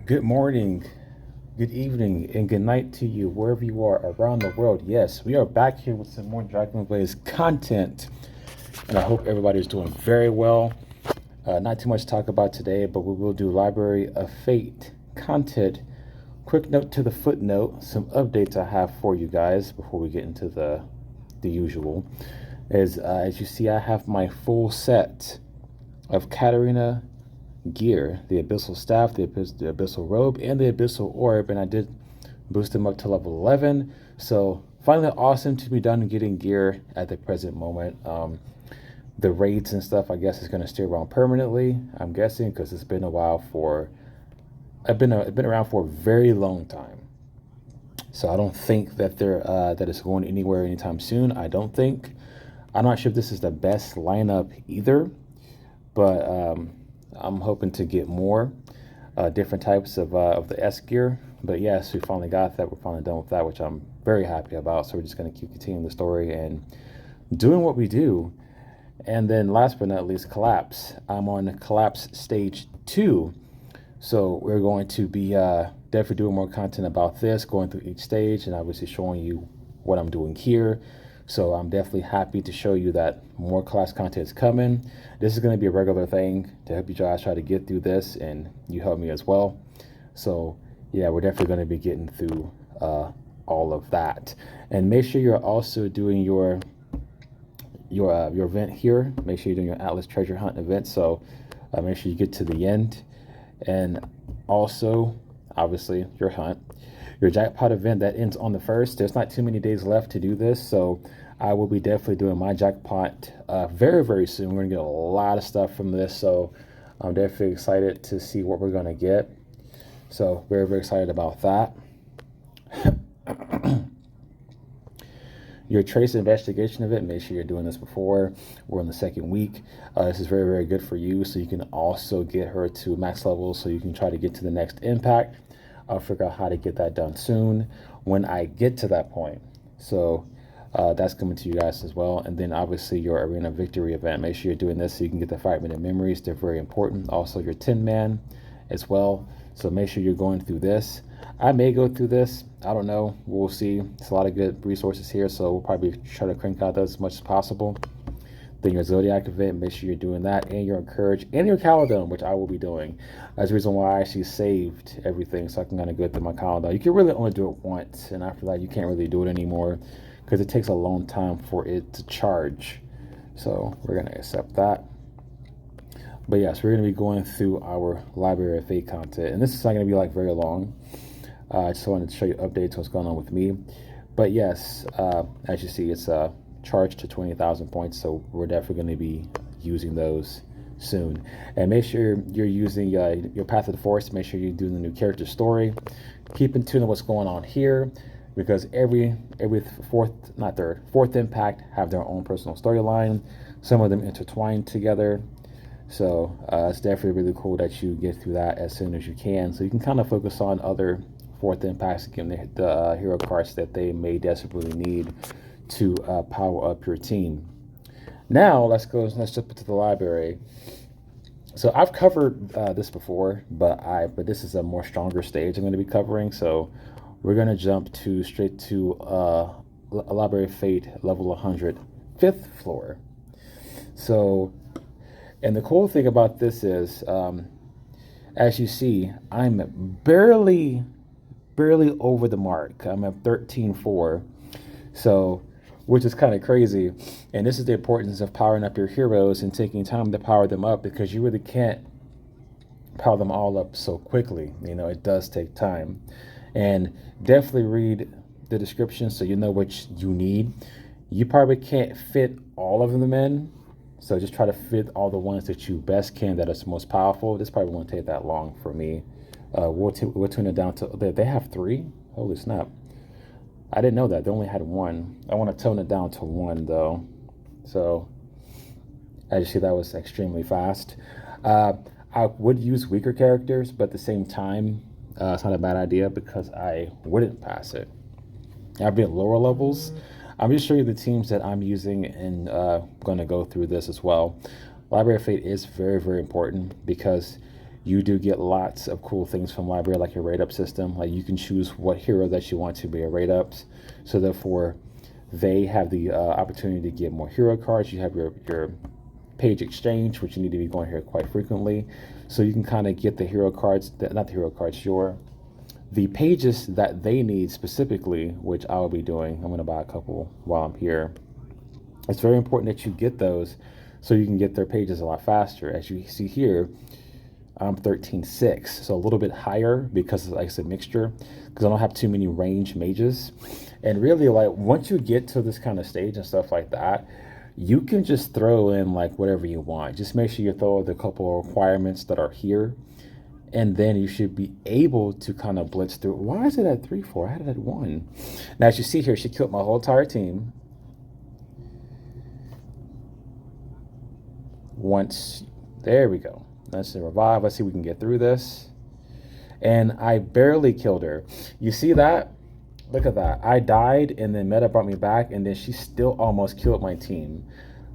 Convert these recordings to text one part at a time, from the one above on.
Good morning, good evening, and good night to you wherever you are around the world. Yes, we are back here with some more Dragon Blaze content, and I hope everybody is doing very well. Not too much to talk about today, but we will do Library of Fate content. Quick note to the footnote, some updates I have for you guys before we get into the usual. Is as you see, I have my full set of Katarina gear, the Abyssal Staff, the Abyssal Robe, and the Abyssal Orb, and I did boost them up to level 11. So finally awesome to be done getting gear at the present moment. The raids and stuff, I guess, is going to stay around permanently, I'm guessing, because it's been a while for... I've been around for a very long time. So I don't think that that it's going anywhere anytime soon. I don't think. I'm not sure if this is the best lineup either, but I'm hoping to get more different types of the S gear. But yes, we finally got that. We're finally done with that, which I'm very happy about. So we're just going to keep continuing the story and doing what we do. And then last but not least, Collapse. I'm on Collapse Stage 2. So we're going to be definitely doing more content about this, going through each stage, and obviously showing you what I'm doing here. So I'm definitely happy to show you that more class content is coming. This is going to be a regular thing to help you guys try to get through this, and you help me as well. So yeah, we're definitely going to be getting through all of that. And make sure you're also doing your event here. Make sure you're doing your Atlas Treasure Hunt event. So make sure you get to the end. And also, obviously, your hunt. Your jackpot event that ends on the 1st. There's not too many days left to do this, so I will be definitely doing my jackpot very, very soon. We're going to get a lot of stuff from this, so I'm definitely excited to see what we're going to get. So, very, very excited about that. Your trace investigation event, make sure you're doing this before. We're in the 2nd week. This is very, very good for you, so you can also get her to max level so you can try to get to the next impact. I'll figure out how to get that done soon when I get to that point. So that's coming to you guys as well. And then obviously your Arena Victory event. Make sure you're doing this so you can get the 5-minute memories. They're very important. Also your 10-man as well. So make sure you're going through this. I may go through this. I don't know. We'll see. It's a lot of good resources here, so we'll probably try to crank out those as much as possible. Then your Zodiac event, make sure you're doing that, and your Encourage, and your Caledon, which I will be doing. That's the reason why I actually saved everything, so I can kind of go through my Caledon. You can really only do it once, and after that, you can't really do it anymore, because it takes a long time for it to charge. So we're going to accept that. But yes, we're going to be going through our Library of Fate content, and this is not going to be like very long. I just wanted to show you updates what's going on with me. But yes, as you see, it's charged to 20,000 points, so we're definitely going to be using those soon. And make sure you're using your Path of the Force. Make sure you're doing the new character story. Keep in tune on what's going on here, because every fourth impact have their own personal storyline. Some of them intertwine together. So it's definitely really cool that you get through that as soon as you can, so you can kind of focus on other 4th impacts, getting the hero cards that they may desperately need to power up your team. Now let's jump into the library. So I've covered this before, but this is a more stronger stage I'm going to be covering. So we're going to jump straight to Library of Fate level 100, 5th floor. So, and the cool thing about this is, as you see, I'm barely over the mark. I'm at 13.4. So, which is kind of crazy. And this is the importance of powering up your heroes and taking time to power them up, because you really can't power them all up so quickly. You know, it does take time. And definitely read the description so you know what you need. You probably can't fit all of them in, so just try to fit all the ones that you best can that are most powerful. This probably won't take that long for me. We'll tune it down to, they have 3? Holy snap. I didn't know that. They only had 1. I want to tone it down to 1, though. So, as you see, that was extremely fast. I would use weaker characters, but at the same time, it's not a bad idea because I wouldn't pass it. I'd be at lower levels. I'm just showing you the teams that I'm using, and going to go through this as well. Library of Fate is very, very important because You do get lots of cool things from library, like your rate up system. Like you can choose what hero that you want to be your rate ups. So therefore, they have the opportunity to get more hero cards. You have your page exchange, which you need to be going here quite frequently. So you can kind of get the hero cards, not the hero cards, the pages that they need specifically, which I'll be doing. I'm going to buy a couple while I'm here. It's very important that you get those so you can get their pages a lot faster. As you see here, I'm 13.6, so a little bit higher because like it's a mixture, because I don't have too many range mages. And really, like once you get to this kind of stage and stuff like that, you can just throw in like whatever you want. Just make sure you throw the couple of requirements that are here, and then you should be able to kind of blitz through. Why is it at 3-4? I had it at 1. Now, as you see here, she killed my whole entire team. Once, there we go. Let's revive. Let's see if we can get through this. And I barely killed her. You see that? Look at that. I died, and then Meta brought me back, and then she still almost killed my team.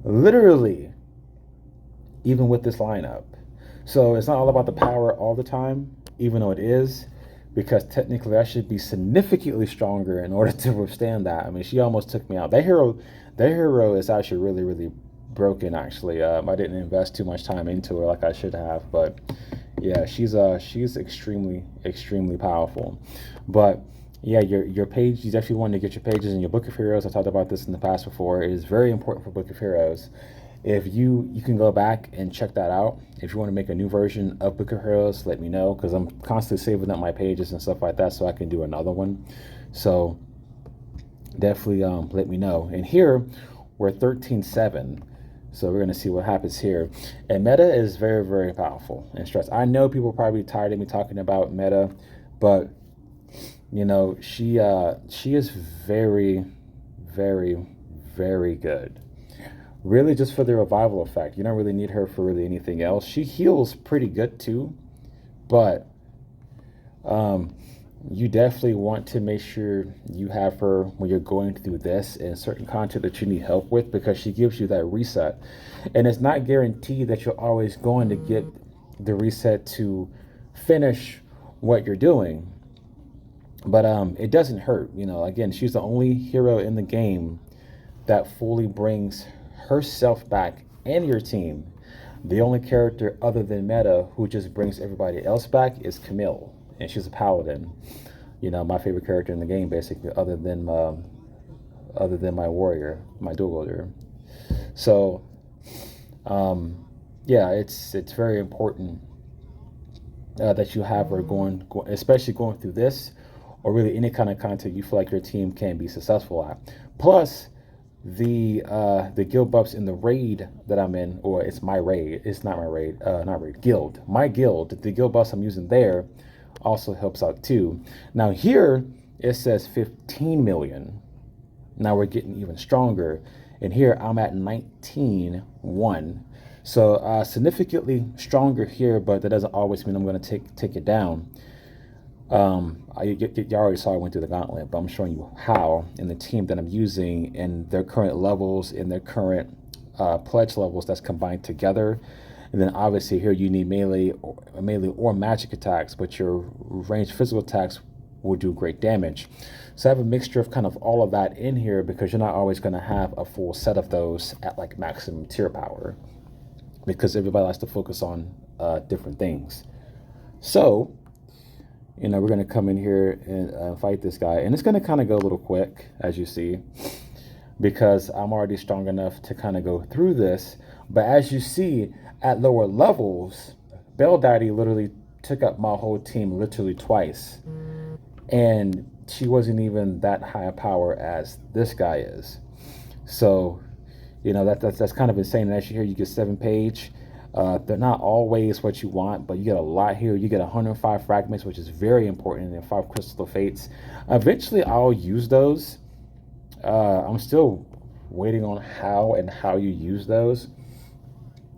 Literally, even with this lineup. So it's not all about the power all the time, even though it is, because technically I should be significantly stronger in order to withstand that. I mean, she almost took me out. That hero is actually really, really broken, actually. I didn't invest too much time into her like I should have, but yeah, she's extremely, extremely powerful. But yeah, your page, you definitely want to get your pages in your Book of Heroes. I talked about this in the past before. It is very important for Book of Heroes. If you can go back and check that out. If you want to make a new version of Book of Heroes, let me know, because I'm constantly saving up my pages and stuff like that so I can do another one. So definitely let me know. And here we're 13.7. So we're going to see what happens here. And Meta is very, very powerful and stressed. I know people are probably tired of me talking about Meta, but you know, she is very, very, very good. Really just for the revival effect. You don't really need her for really anything else. She heals pretty good too, but you definitely want to make sure you have her when you're going through this and certain content that you need help with, because she gives you that reset. And it's not guaranteed that you're always going to get the reset to finish what you're doing. But it doesn't hurt. You know, again, she's the only hero in the game that fully brings herself back and your team. The only character other than Meta who just brings everybody else back is Camille, and she's a paladin. You know, my favorite character in the game, basically, other than my warrior, my dual wielder. So, yeah, it's very important that you have her going, especially going through this, or really any kind of content you feel like your team can be successful at. Plus, the guild buffs in the raid that I'm in, or it's my raid, it's not my raid, not raid, guild. My guild, the guild buffs I'm using there also helps out too. Now here, it says 15 million. Now we're getting even stronger. And here I'm at 19.1. So significantly stronger here, but that doesn't always mean I'm going to take it down. You already saw I went through the gauntlet, but I'm showing you how in the team that I'm using and their current levels and their current pledge levels that's combined together. And then obviously here you need melee or magic attacks, but your ranged physical attacks will do great damage. So I have a mixture of kind of all of that in here, because you're not always going to have a full set of those at like maximum tier power, because everybody likes to focus on different things. So, you know, we're going to come in here and fight this guy. And it's going to kind of go a little quick, as you see, because I'm already strong enough to kind of go through this. But as you see, at lower levels, Bell Daddy literally took up my whole team literally twice. And she wasn't even that high a power as this guy is. So, you know, that's kind of insane. And as you hear, you get 7 page. They're not always what you want, but you get a lot here. You get 105 fragments, which is very important, and 5 crystal fates. Eventually, I'll use those. I'm still waiting on how you use those.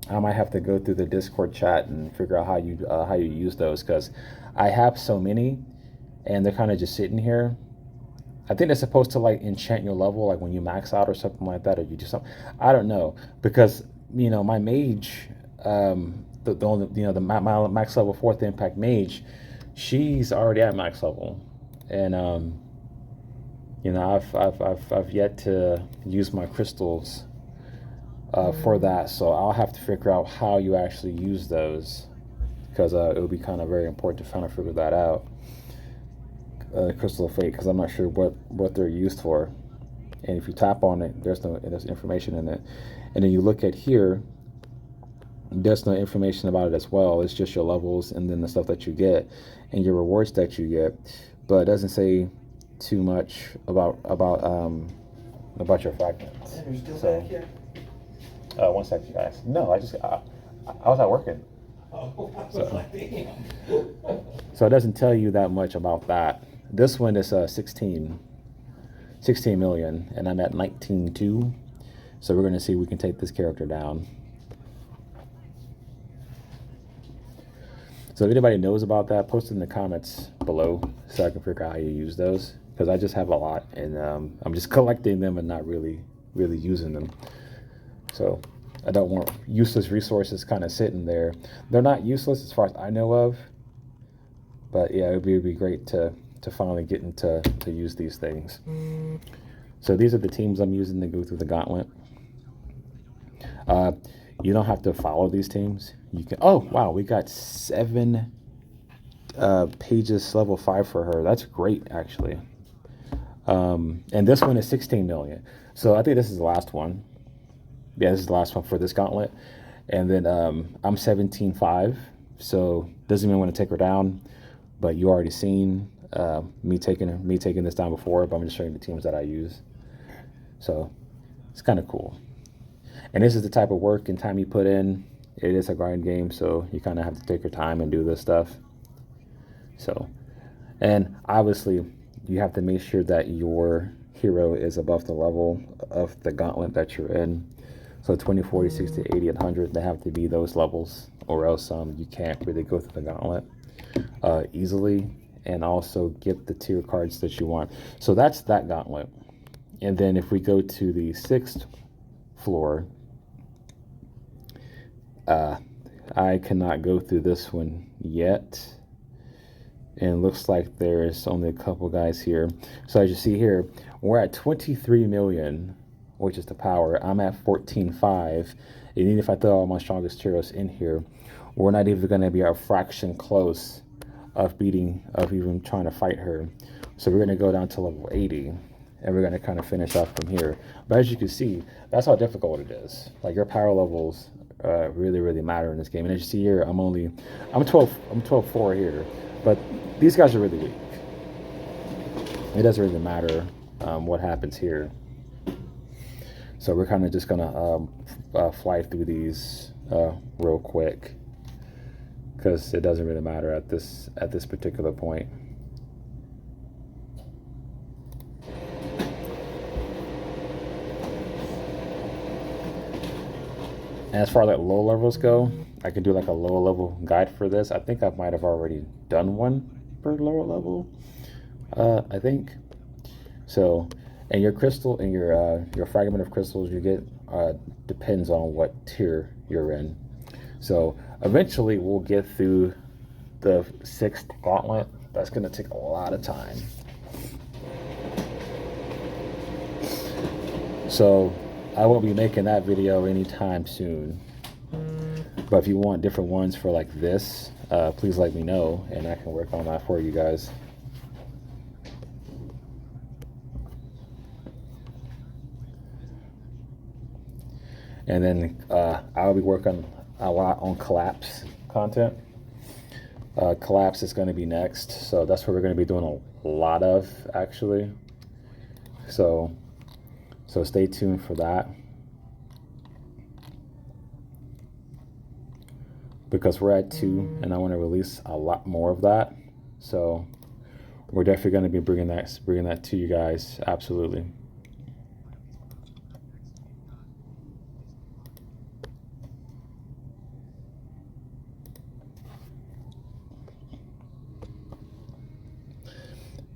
I might have to go through the Discord chat and figure out how you use those, because I have so many, and they're kind of just sitting here. I think they're supposed to like enchant your level, like when you max out or something like that, or you do something. I don't know, because you know my mage. the only, my max level 4th impact mage, she's already at max level, and I've yet to use my crystals for that, so I'll have to figure out how you actually use those, because it would be kind of very important to kind of figure that out. Crystal of Fate, because I'm not sure what they're used for. And if you tap on it, there's information in it. And then you look at here, there's no information about it as well. It's just your levels and then the stuff that you get and your rewards that you get, but it doesn't say too much about your fragments. And you're still So, back here? 1 second, guys. No, I was out working. Oh, I was So- like, damn. So it doesn't tell you that much about that. This one is 16 million, and I'm at 19.2. So we're going to see if we can take this character down. So if anybody knows about that, post it in the comments below so I can figure out how you use those. Because I just have a lot, and I'm just collecting them and not really using them. So I don't want useless resources kind of sitting there. They're not useless as far as I know of. But yeah, it would be great to finally get into to use these things. So these are the teams I'm using to go through the gauntlet. You don't have to follow these teams. You can. Oh wow, we got 7 pages level 5 for her. That's great, actually. And this one is 16 million. So I think this is the last one. Yeah, this is the last one for this gauntlet. And then I'm 17.5. So doesn't even want to take her down. But you already seen me taking this down before, but I'm just showing you the teams that I use. So it's kind of cool. And this is the type of work and time you put in. It is a grind game, so you kind of have to take your time and do this stuff. So, and obviously you have to make sure that your hero is above the level of the gauntlet that you're in. So 20, 40, 60, 80, and 100, they have to be those levels, or else you can't really go through the gauntlet easily and also get the tier cards that you want. So that's that gauntlet. And then if we go to the 6th floor, I cannot go through this one yet. And it looks like there's only a couple guys here. So as you see here, we're at 23 million, which is the power. I'm at 14.5. And even if I throw all my strongest heroes in here, we're not even going to be a fraction close of even trying to fight her. So we're going to go down to level 80, and we're going to kind of finish off from here. But as you can see, that's how difficult it is. Like, your power levels really matter in this game. And as you see here, I'm 12.4 here, but these guys are really weak. It doesn't really matter what happens here. So we're kind of just gonna fly through these real quick, because it doesn't really matter at this particular point. And as far as like low levels go, I could do like a low level guide for this. I think I might have already done one for lower level. I think so. And your crystal and your fragment of crystals you get depends on what tier you're in. So eventually we'll get through the 6th gauntlet. That's going to take a lot of time. So I won't be making that video anytime soon. But if you want different ones for like this, please let me know, and I can work on that for you guys. And then I'll be working a lot on collapse content. Collapse is going to be next, so that's what we're going to be doing a lot of, actually. So stay tuned for that, because we're at 2 and I want to release a lot more of that. So we're definitely going to be bringing that to you guys. Absolutely.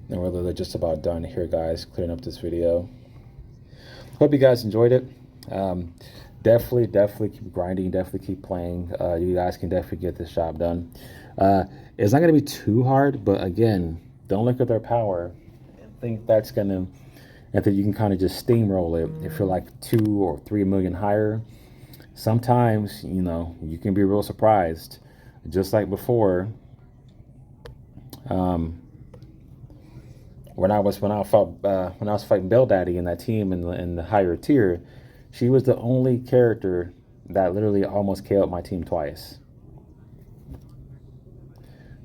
And we're literally just about done here, guys, clearing up this video. Hope you guys enjoyed it. definitely keep grinding, definitely keep playing. You guys can definitely get this job done. It's not going to be too hard, but again, don't look at their power and think that's going to, and that you can kind of just steamroll it if you're like 2 or 3 million higher. Sometimes, you know, you can be real surprised. Just like before, um, when I was fighting Bell Daddy in that team in the higher tier, she was the only character that literally almost KO'd my team twice.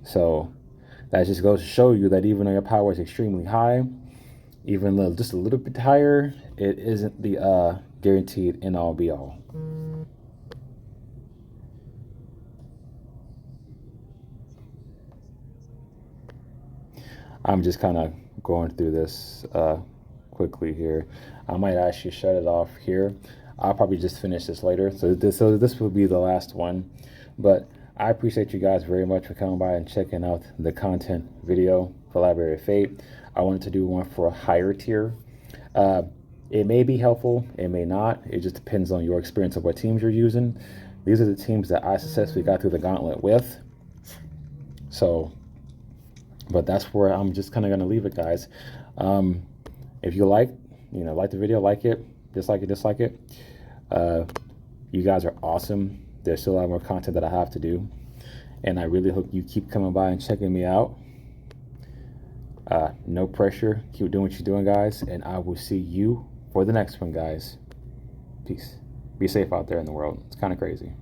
So that just goes to show you that even though your power is extremely high, even just a little bit higher, it isn't the guaranteed end all be all. I'm just kind of going through this quickly here. I might actually shut it off here. I'll probably just finish this later. So this will be the last one. But I appreciate you guys very much for coming by and checking out the content video for Library of Fate. I wanted to do one for a higher tier. It may be helpful, it may not. It just depends on your experience of what teams you're using. These are the teams that I successfully got through the gauntlet with. So, but that's where I'm just kind of going to leave it, guys. If you like the video, like it, dislike it. You guys are awesome. There's still a lot more content that I have to do, and I really hope you keep coming by and checking me out. No pressure. Keep doing what you're doing, guys, and I will see you for the next one, guys. Peace. Be safe out there in the world. It's kind of crazy.